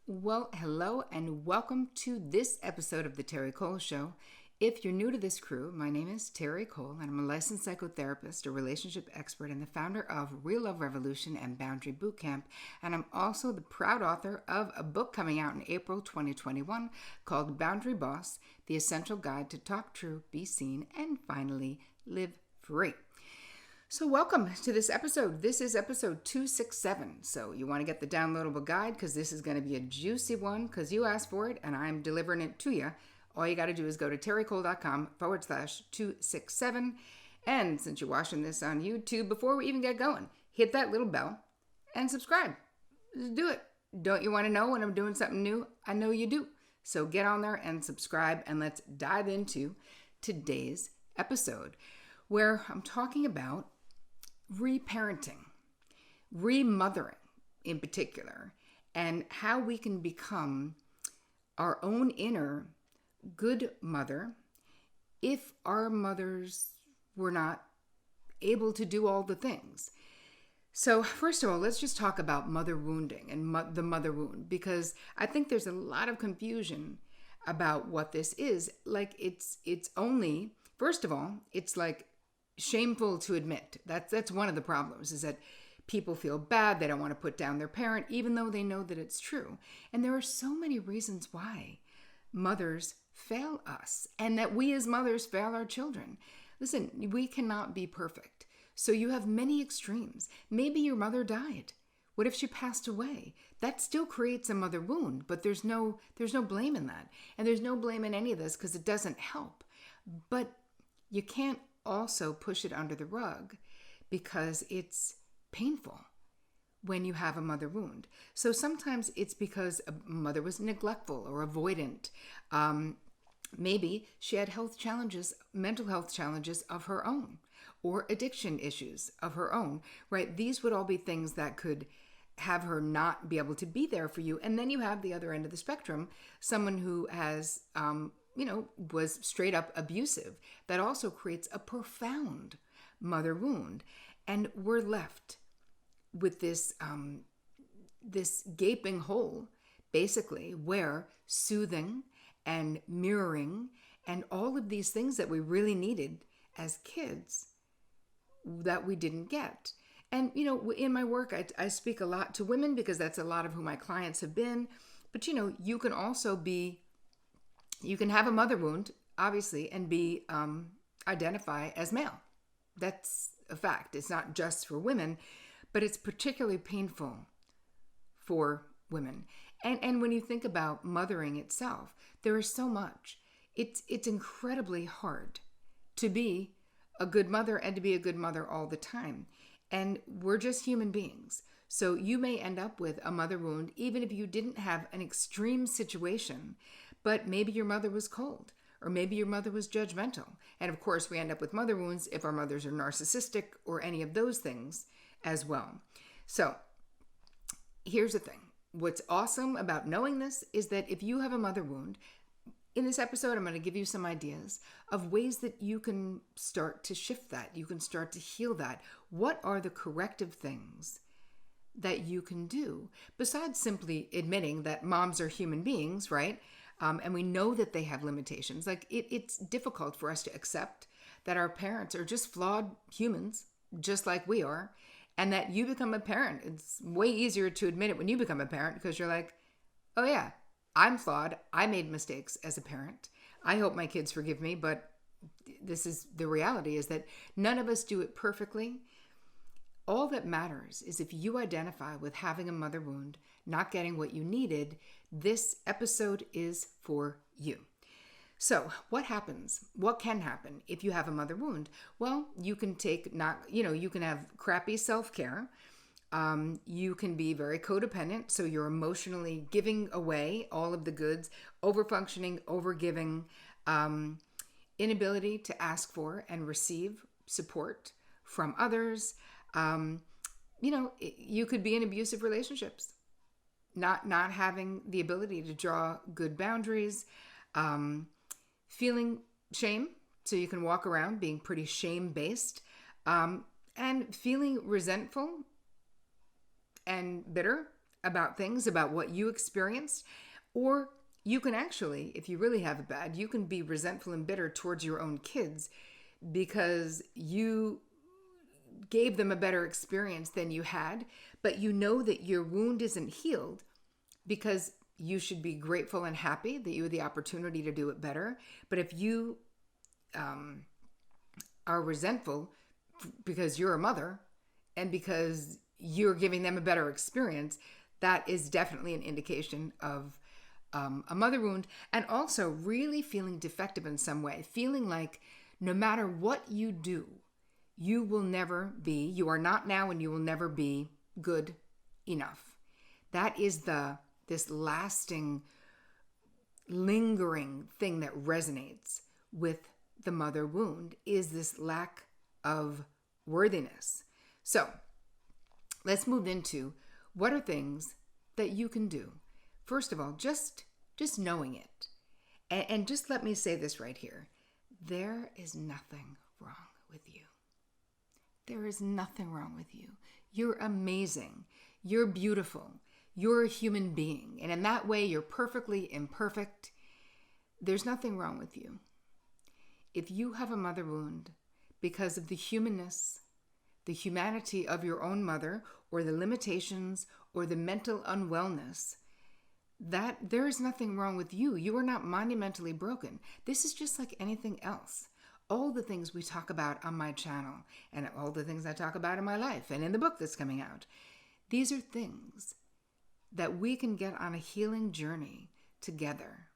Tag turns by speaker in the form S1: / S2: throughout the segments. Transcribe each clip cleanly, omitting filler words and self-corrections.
S1: Well, hello and welcome to this episode of The Terri Cole Show. If you're new to this crew, my name is Terri Cole and I'm a licensed psychotherapist, a relationship expert, and the founder of Real Love Revolution and Boundary Bootcamp. And I'm also the proud author of a book coming out in April 2021 called Boundary Boss, The Essential Guide to Talk True, Be Seen, and Finally Live Free. So welcome to this episode. This is episode 267. So you want to get the downloadable guide because this is going to be a juicy one because you asked for it and I'm delivering it to you. All you got to do is go to terricole.com/267. And since you're watching this on YouTube, before we even get going, hit that little bell and subscribe. Just do it. Don't you want to know when I'm doing something new? I know you do. So get on there and subscribe and let's dive into today's episode where I'm talking about reparenting, remothering in particular, and how we can become our own inner good mother if our mothers were not able to do all the things. So first of all, let's just talk about mother wounding and the mother wound, because I think there's a lot of confusion about what this is. Like it's only, first of all, it's like shameful to admit. That's one of the problems, is that people feel bad. They don't want to put down their parent, even though they know that it's true. And there are so many reasons why mothers fail us and that we as mothers fail our children. Listen, we cannot be perfect. So you have many extremes. Maybe your mother died. What if she passed away? That still creates a mother wound, but there's no blame in that. And there's no blame in any of this because it doesn't help. But you can't also push it under the rug because it's painful when you have a mother wound. So sometimes it's because a mother was neglectful or avoidant. Maybe she had health challenges, mental health challenges of her own, or addiction issues of her own, right? These would all be things that could have her not be able to be there for you. And then you have the other end of the spectrum, someone who has was straight up abusive. That also creates a profound mother wound. And we're left with this gaping hole, basically, where soothing and mirroring and all of these things that we really needed as kids that we didn't get. And, in my work, I speak a lot to women because that's a lot of who my clients have been. But, you can also you can have a mother wound, obviously, and identify as male. That's a fact. It's not just for women, but it's particularly painful for women. And when you think about mothering itself, there is so much. It's incredibly hard to be a good mother and to be a good mother all the time. And we're just human beings. So you may end up with a mother wound, even if you didn't have an extreme situation, but maybe your mother was cold, or maybe your mother was judgmental. And of course, we end up with mother wounds if our mothers are narcissistic or any of those things as well. So here's the thing. What's awesome about knowing this is that if you have a mother wound, in this episode, I'm going to give you some ideas of ways that you can start to shift that. You can start to heal that. What are the corrective things that you can do besides simply admitting that moms are human beings, right? And we know that they have limitations. Like it's difficult for us to accept that our parents are just flawed humans, just like we are, and that you become a parent. It's way easier to admit it when you become a parent because you're like, oh yeah, I'm flawed. I made mistakes as a parent. I hope my kids forgive me, but this is the reality, is that none of us do it perfectly. All that matters is if you identify with having a mother wound, not getting what you needed, this episode is for you. So what happens? What can happen if you have a mother wound? Well, you can you can have crappy self-care. You can be very codependent. So you're emotionally giving away all of the goods, overfunctioning, overgiving, inability to ask for and receive support from others. You could be in abusive relationships, not having the ability to draw good boundaries, feeling shame. So you can walk around being pretty shame-based, and feeling resentful and bitter about things, about what you experienced. Or you can actually, if you really have it bad, you can be resentful and bitter towards your own kids because you gave them a better experience than you had, but you know that your wound isn't healed because you should be grateful and happy that you had the opportunity to do it better. But if you are resentful because you're a mother and because you're giving them a better experience, that is definitely an indication of a mother wound. And also really feeling defective in some way, feeling like no matter what you do, you will never be, you are not now and you will never be good enough. That is this lasting, lingering thing that resonates with the mother wound, is this lack of worthiness. So let's move into what are things that you can do. First of all, just knowing it. And just let me say this right here. There is nothing wrong with you. There is nothing wrong with you. You're amazing. You're beautiful. You're a human being. And in that way, you're perfectly imperfect. There's nothing wrong with you. If you have a mother wound because of the humanness, the humanity of your own mother, or the limitations, or the mental unwellness, that there is nothing wrong with you. You are not monumentally broken. This is just like anything else. All the things we talk about on my channel, and all the things I talk about in my life, and in the book that's coming out, these are things that we can get on a healing journey together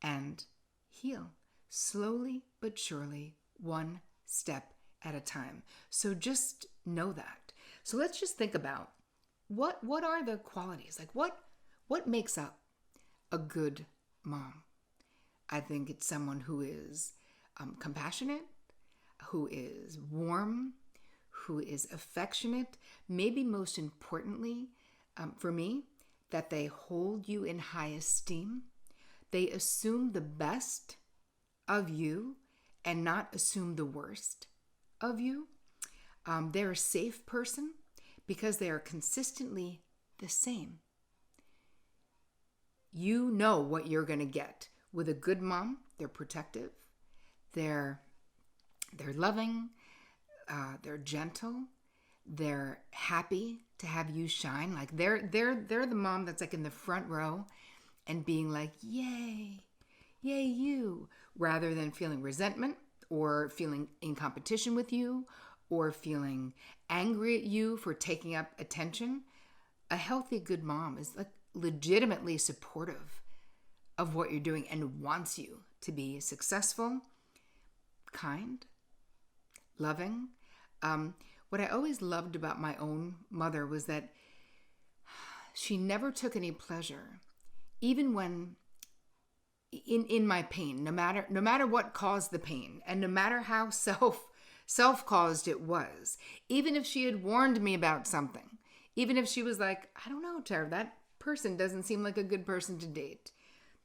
S1: and heal slowly but surely, one step at a time. So just know that. So let's just think about what are the qualities? Like what makes up a good mom? I think it's someone who is compassionate, who is warm, who is affectionate. Maybe most importantly, for me, that they hold you in high esteem. They assume the best of you and not assume the worst of you. They're a safe person because they are consistently the same. You know what you're going to get with a good mom. They're protective. They're loving. They're gentle. They're happy to have you shine. Like they're the mom that's like in the front row and being like, yay, yay you, rather than feeling resentment or feeling in competition with you or feeling angry at you for taking up attention. A healthy, good mom is like legitimately supportive of what you're doing and wants you to be successful, kind, loving. What I always loved about my own mother was that she never took any pleasure, even when in my pain, no matter what caused the pain, and no matter how self-caused it was. Even if she had warned me about something, even if she was like, I don't know, Terri, that person doesn't seem like a good person to date,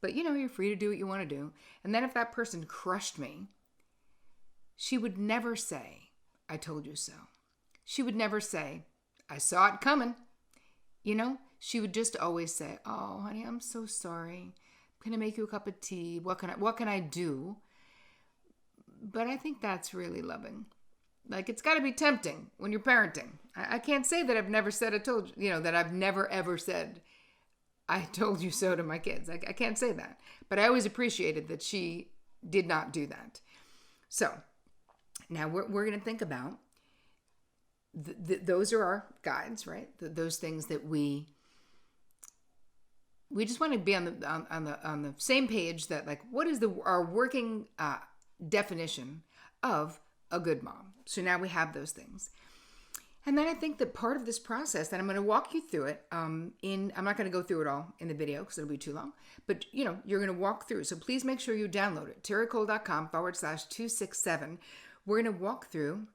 S1: but you're free to do what you want to do. And then if that person crushed me, she would never say, I told you so. She would never say, I saw it coming. She would just always say, oh, honey, I'm so sorry. I'm going to make you a cup of tea. What can I do? But I think that's really loving. Like, it's got to be tempting when you're parenting. I can't say that I've never said I told you, that I've never ever said I told you so to my kids. I can't say that. But I always appreciated that she did not do that. So now we're going to think about those are our guides, right? Those things that we just want to be on the same page, that like, what is our working definition of a good mom? So now we have those things. And then I think that part of this process, and I'm going to walk you through it I'm not going to go through it all in the video because it'll be too long, but you're going to walk through. So please make sure you download it, terricole.com/267. We're going to walk through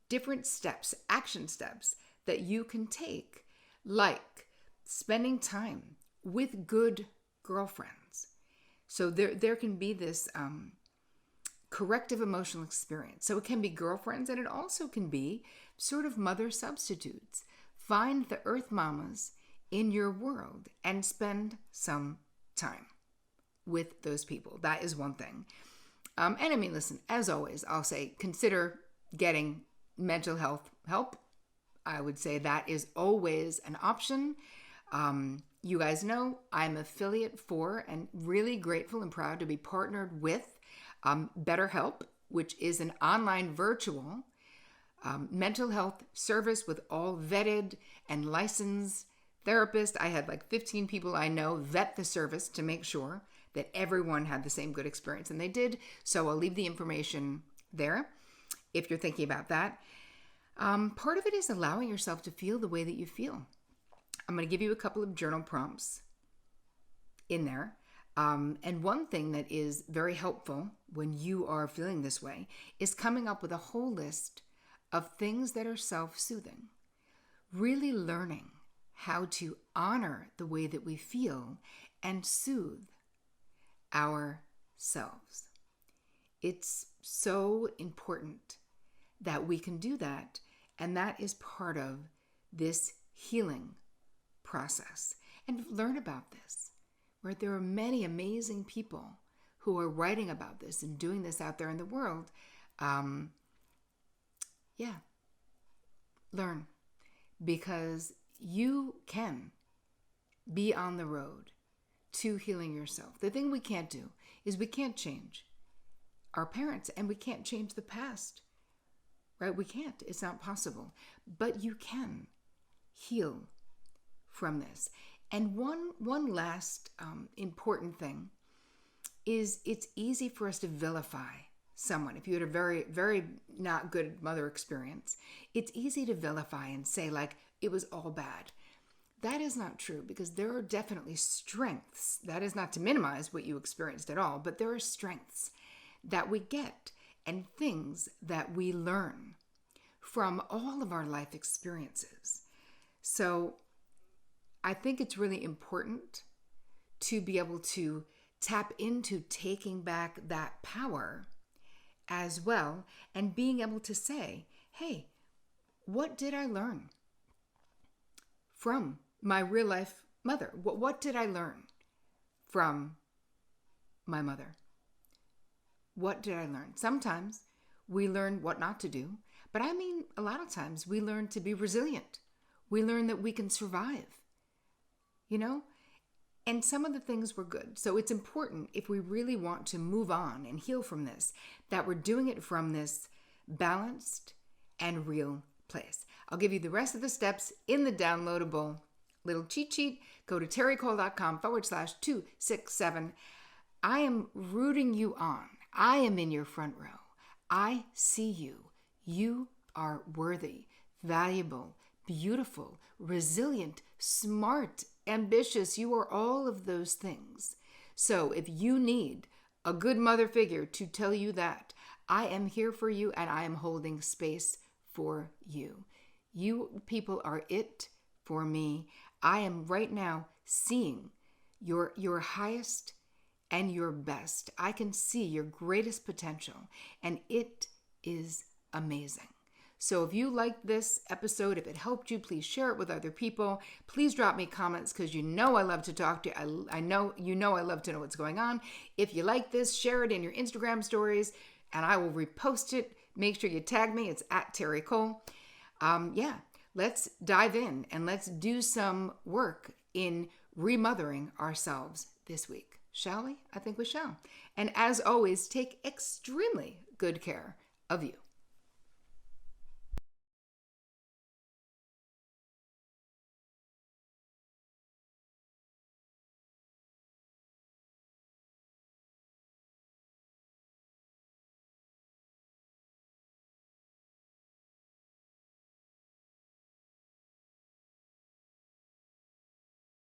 S1: different steps, action steps that you can take, like spending time with good girlfriends. So there can be this corrective emotional experience. So it can be girlfriends, and it also can be sort of mother substitutes. Find the earth mamas in your world and spend some time with those people. That is one thing. And I mean, listen, as always, I'll say consider getting mental health help. I would say that is always an option. You guys know I'm affiliate for and really grateful and proud to be partnered with BetterHelp, which is an online virtual mental health service with all vetted and licensed therapists. I had like 15 people I know vet the service to make sure that everyone had the same good experience, and they did. So I'll leave the information there if you're thinking about that. Part of it is allowing yourself to feel the way that you feel. I'm going to give you a couple of journal prompts in there. And one thing that is very helpful when you are feeling this way is coming up with a whole list of things that are self-soothing. Really learning how to honor the way that we feel and soothe ourselves. It's so important that we can do that, and that is part of this healing process. And learn about this, right? There are many amazing people who are writing about this and doing this out there in the world. Learn, because you can be on the road to healing yourself. The thing we can't do is we can't change our parents, and we can't change the past, right? We can't. It's not possible. But you can heal from this. And one last important thing is it's easy for us to vilify someone. If you had a very, very not good mother experience, it's easy to vilify and say like, it was all bad. That is not true, because there are definitely strengths. That is not to minimize what you experienced at all, but there are strengths that we get and things that we learn from all of our life experiences. So I think it's really important to be able to tap into taking back that power as well, and being able to say, hey, what did I learn from my real life mother? What did I learn from my mother? What did I learn? Sometimes we learn what not to do, but I mean, a lot of times we learn to be resilient. We learn that we can survive, and some of the things were good. So it's important, if we really want to move on and heal from this, that we're doing it from this balanced and real place. I'll give you the rest of the steps in the downloadable little cheat sheet. Go to terricole.com/267. I am rooting you on. I am in your front row. I see you. You are worthy, valuable, beautiful, resilient, smart, ambitious. You are all of those things. So if you need a good mother figure to tell you that, I am here for you, and I am holding space for you. You people are it for me. I am right now seeing your highest and your best. I can see your greatest potential, and it is amazing. So if you liked this episode, if it helped you, please share it with other people. Please drop me comments, because I love to talk to you. I know I love to know what's going on. If you like this, share it in your Instagram stories, and I will repost it. Make sure you tag me. It's @Terri Cole. Let's dive in and let's do some work in remothering ourselves this week. Shall we? I think we shall. And as always, take extremely good care of you.